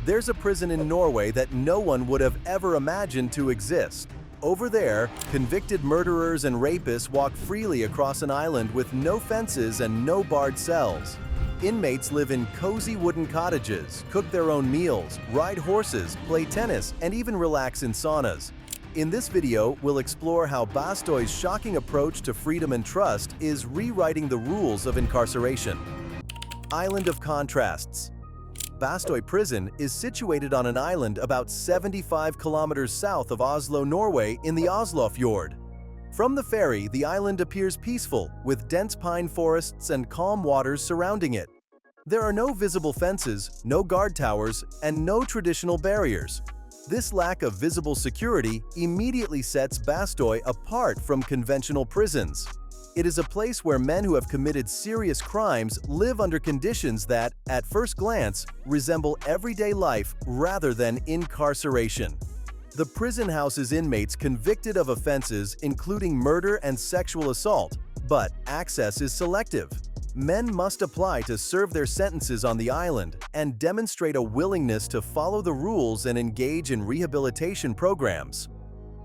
There's a prison in Norway that no one would have ever imagined to exist. Over there, convicted murderers and rapists walk freely across an island with no fences and no barred cells. Inmates live in cozy wooden cottages, cook their own meals, ride horses, play tennis, and even relax in saunas. In this video, we'll explore how Bastøy's shocking approach to freedom and trust is rewriting the rules of incarceration. Island of Contrasts. Bastøy Prison is situated on an island about 75 kilometers south of Oslo, Norway, in the Oslofjord. From the ferry, the island appears peaceful, with dense pine forests and calm waters surrounding it. There are no visible fences, no guard towers, and no traditional barriers. This lack of visible security immediately sets Bastøy apart from conventional prisons. It is a place where men who have committed serious crimes live under conditions that, at first glance, resemble everyday life rather than incarceration. The prison houses inmates convicted of offenses including murder and sexual assault, but access is selective. Men must apply to serve their sentences on the island and demonstrate a willingness to follow the rules and engage in rehabilitation programs.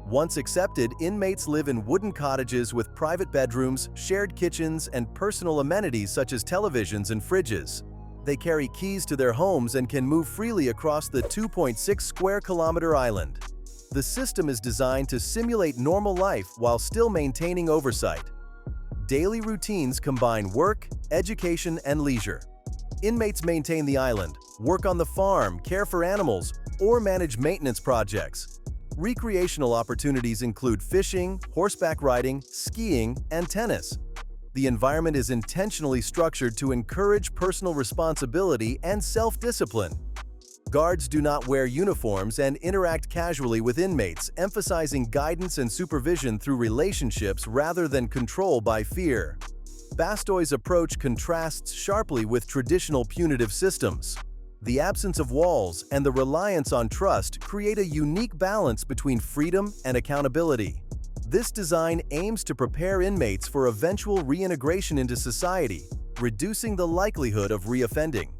Once accepted, inmates live in wooden cottages with private bedrooms, shared kitchens, and personal amenities such as televisions and fridges. They carry keys to their homes and can move freely across the 2.6 square kilometer island. The system is designed to simulate normal life while still maintaining oversight. Daily routines combine work, education, and leisure. Inmates maintain the island, work on the farm, care for animals, or manage maintenance projects. Recreational opportunities include fishing, horseback riding, skiing, and tennis. The environment is intentionally structured to encourage personal responsibility and self-discipline. Guards do not wear uniforms and interact casually with inmates, emphasizing guidance and supervision through relationships rather than control by fear. Bastøy's approach contrasts sharply with traditional punitive systems. The absence of walls and the reliance on trust create a unique balance between freedom and accountability. This design aims to prepare inmates for eventual reintegration into society, reducing the likelihood of reoffending.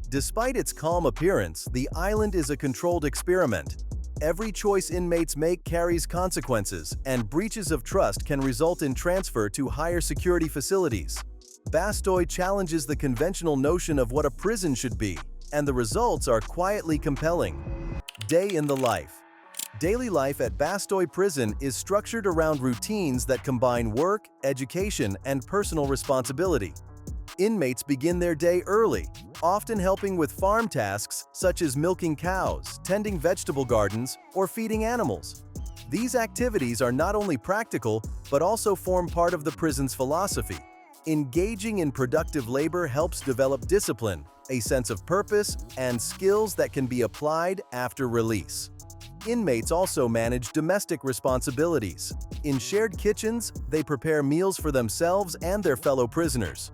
Despite its calm appearance, the island is a controlled experiment. Every choice inmates make carries consequences, and breaches of trust can result in transfer to higher security facilities. Bastøy challenges the conventional notion of what a prison should be, and the results are quietly compelling. Day in the life. Daily life at Bastøy Prison is structured around routines that combine work, education, and personal responsibility. Inmates begin their day early, often helping with farm tasks such as milking cows, tending vegetable gardens, or feeding animals. These activities are not only practical, but also form part of the prison's philosophy. Engaging in productive labor helps develop discipline, a sense of purpose, and skills that can be applied after release. Inmates also manage domestic responsibilities. In shared kitchens, they prepare meals for themselves and their fellow prisoners.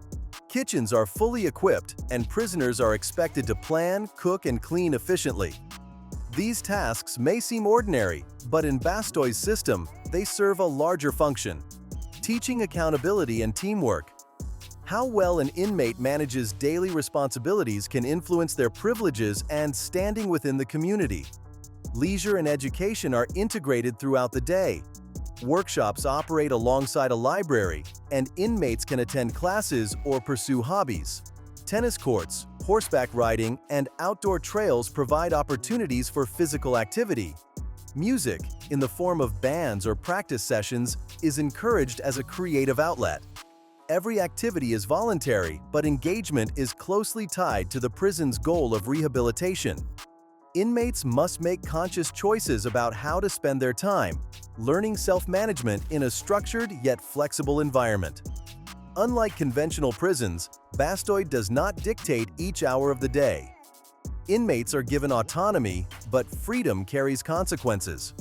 Kitchens are fully equipped, and prisoners are expected to plan, cook, and clean efficiently. These tasks may seem ordinary, but in Bastøy's system, they serve a larger function: teaching accountability and teamwork. How well an inmate manages daily responsibilities can influence their privileges and standing within the community. Leisure and education are integrated throughout the day. Workshops operate alongside a library, and inmates can attend classes or pursue hobbies. Tennis courts, horseback riding, and outdoor trails provide opportunities for physical activity. Music, in the form of bands or practice sessions, is encouraged as a creative outlet. Every activity is voluntary, but engagement is closely tied to the prison's goal of rehabilitation. Inmates must make conscious choices about how to spend their time, learning self-management in a structured yet flexible environment. Unlike conventional prisons, Bastøy does not dictate each hour of the day. Inmates are given autonomy, but freedom carries consequences.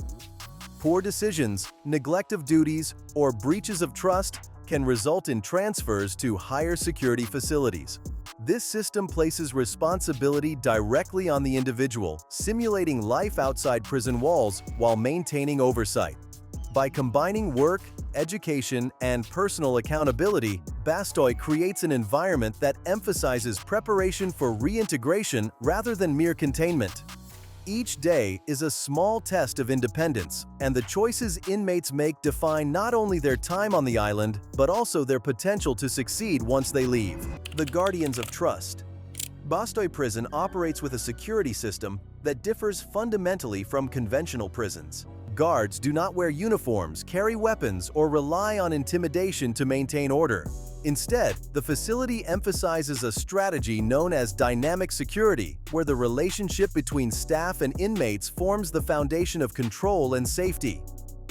Poor decisions, neglect of duties, or breaches of trust can result in transfers to higher security facilities. This system places responsibility directly on the individual, simulating life outside prison walls while maintaining oversight. By combining work, education, and personal accountability, Bastoy creates an environment that emphasizes preparation for reintegration rather than mere containment. Each day is a small test of independence, and the choices inmates make define not only their time on the island, but also their potential to succeed once they leave. The Guardians of Trust. Bastoy Prison operates with a security system that differs fundamentally from conventional prisons. Guards do not wear uniforms, carry weapons, or rely on intimidation to maintain order. Instead, the facility emphasizes a strategy known as dynamic security, where the relationship between staff and inmates forms the foundation of control and safety.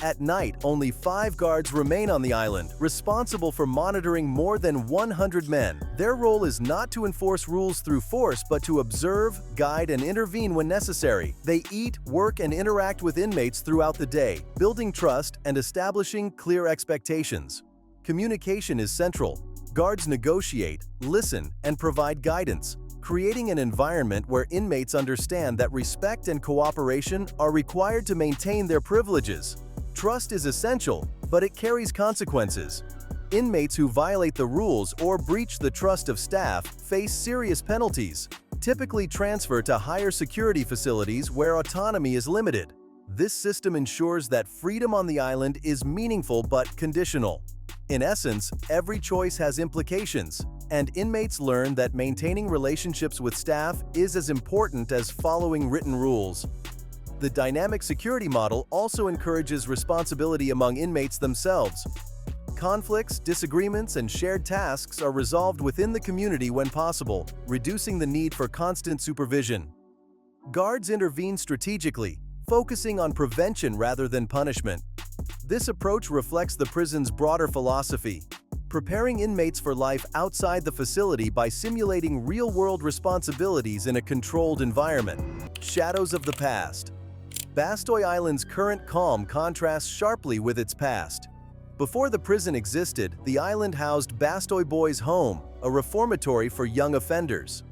At night, only 5 guards remain on the island, responsible for monitoring more than 100 men. Their role is not to enforce rules through force, but to observe, guide, and intervene when necessary. They eat, work, and interact with inmates throughout the day, building trust and establishing clear expectations. Communication is central. Guards negotiate, listen, and provide guidance, creating an environment where inmates understand that respect and cooperation are required to maintain their privileges. Trust is essential, but it carries consequences. Inmates who violate the rules or breach the trust of staff face serious penalties, typically transferred to higher security facilities where autonomy is limited. This system ensures that freedom on the island is meaningful but conditional. In essence, every choice has implications, and inmates learn that maintaining relationships with staff is as important as following written rules. The dynamic security model also encourages responsibility among inmates themselves. Conflicts, disagreements, and shared tasks are resolved within the community when possible, reducing the need for constant supervision. Guards intervene strategically, focusing on prevention rather than punishment. This approach reflects the prison's broader philosophy, preparing inmates for life outside the facility by simulating real-world responsibilities in a controlled environment. Shadows of the past. Bastoy Island's current calm contrasts sharply with its past. Before the prison existed, the island housed Bastoy Boys' Home, a reformatory for young offenders.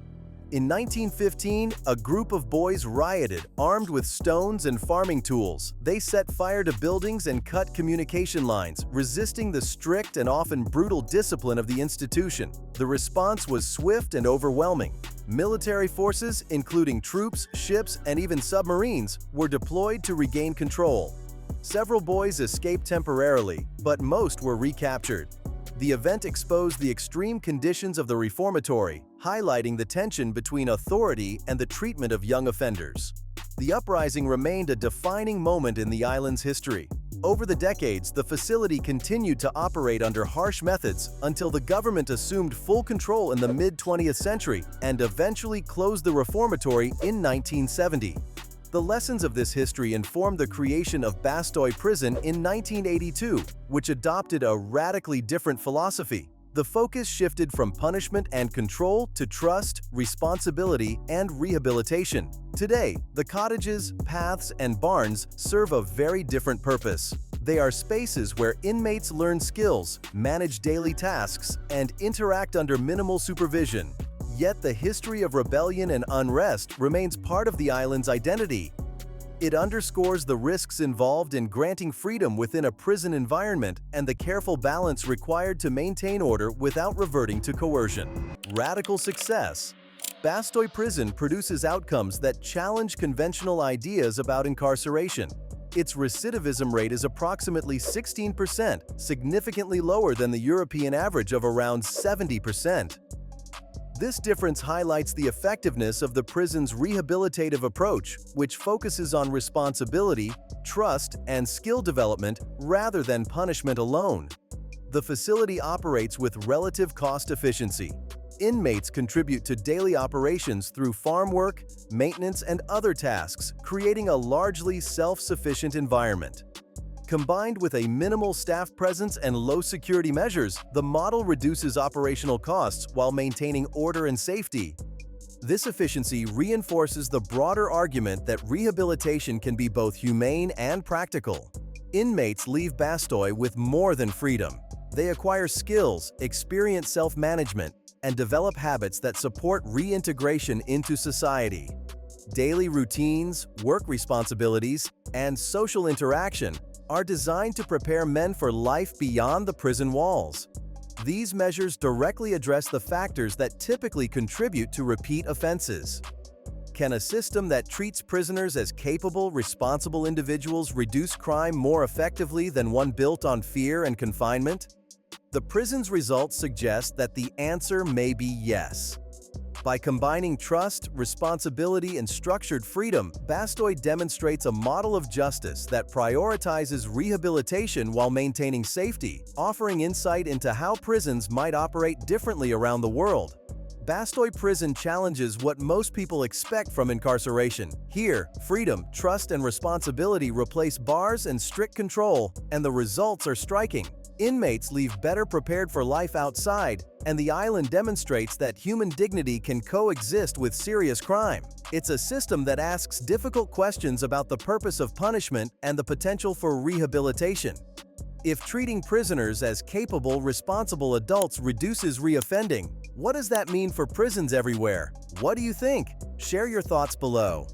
In 1915, a group of boys rioted, armed with stones and farming tools. They set fire to buildings and cut communication lines, resisting the strict and often brutal discipline of the institution. The response was swift and overwhelming. Military forces, including troops, ships, and even submarines, were deployed to regain control. Several boys escaped temporarily, but most were recaptured. The event exposed the extreme conditions of the reformatory, highlighting the tension between authority and the treatment of young offenders. The uprising remained a defining moment in the island's history. Over the decades, the facility continued to operate under harsh methods until the government assumed full control in the mid-20th century and eventually closed the reformatory in 1970. The lessons of this history informed the creation of Bastoy Prison in 1982, which adopted a radically different philosophy. The focus shifted from punishment and control to trust, responsibility, and rehabilitation. Today, the cottages, paths, and barns serve a very different purpose. They are spaces where inmates learn skills, manage daily tasks, and interact under minimal supervision. Yet the history of rebellion and unrest remains part of the island's identity. It underscores the risks involved in granting freedom within a prison environment and the careful balance required to maintain order without reverting to coercion. Radical success. Bastoy Prison produces outcomes that challenge conventional ideas about incarceration. Its recidivism rate is approximately 16%, significantly lower than the European average of around 70%. This difference highlights the effectiveness of the prison's rehabilitative approach, which focuses on responsibility, trust, and skill development rather than punishment alone. The facility operates with relative cost efficiency. Inmates contribute to daily operations through farm work, maintenance, and other tasks, creating a largely self-sufficient environment. Combined with a minimal staff presence and low security measures, the model reduces operational costs while maintaining order and safety. This efficiency reinforces the broader argument that rehabilitation can be both humane and practical. Inmates leave Bastoy with more than freedom. They acquire skills, experience self-management, and develop habits that support reintegration into society. daily routines, work responsibilities, and social interaction are designed to prepare men for life beyond the prison walls. These measures directly address the factors that typically contribute to repeat offenses. Can a system that treats prisoners as capable, responsible individuals reduce crime more effectively than one built on fear and confinement? The prison's results suggest that the answer may be yes. By combining trust, responsibility, and structured freedom, Bastoy demonstrates a model of justice that prioritizes rehabilitation while maintaining safety, offering insight into how prisons might operate differently around the world. Bastoy Prison challenges what most people expect from incarceration. Here, freedom, trust, and responsibility replace bars and strict control, and the results are striking. Inmates leave better prepared for life outside, and the island demonstrates that human dignity can coexist with serious crime. It's a system that asks difficult questions about the purpose of punishment and the potential for rehabilitation. If treating prisoners as capable, responsible adults reduces reoffending, what does that mean for prisons everywhere? What do you think? Share your thoughts below.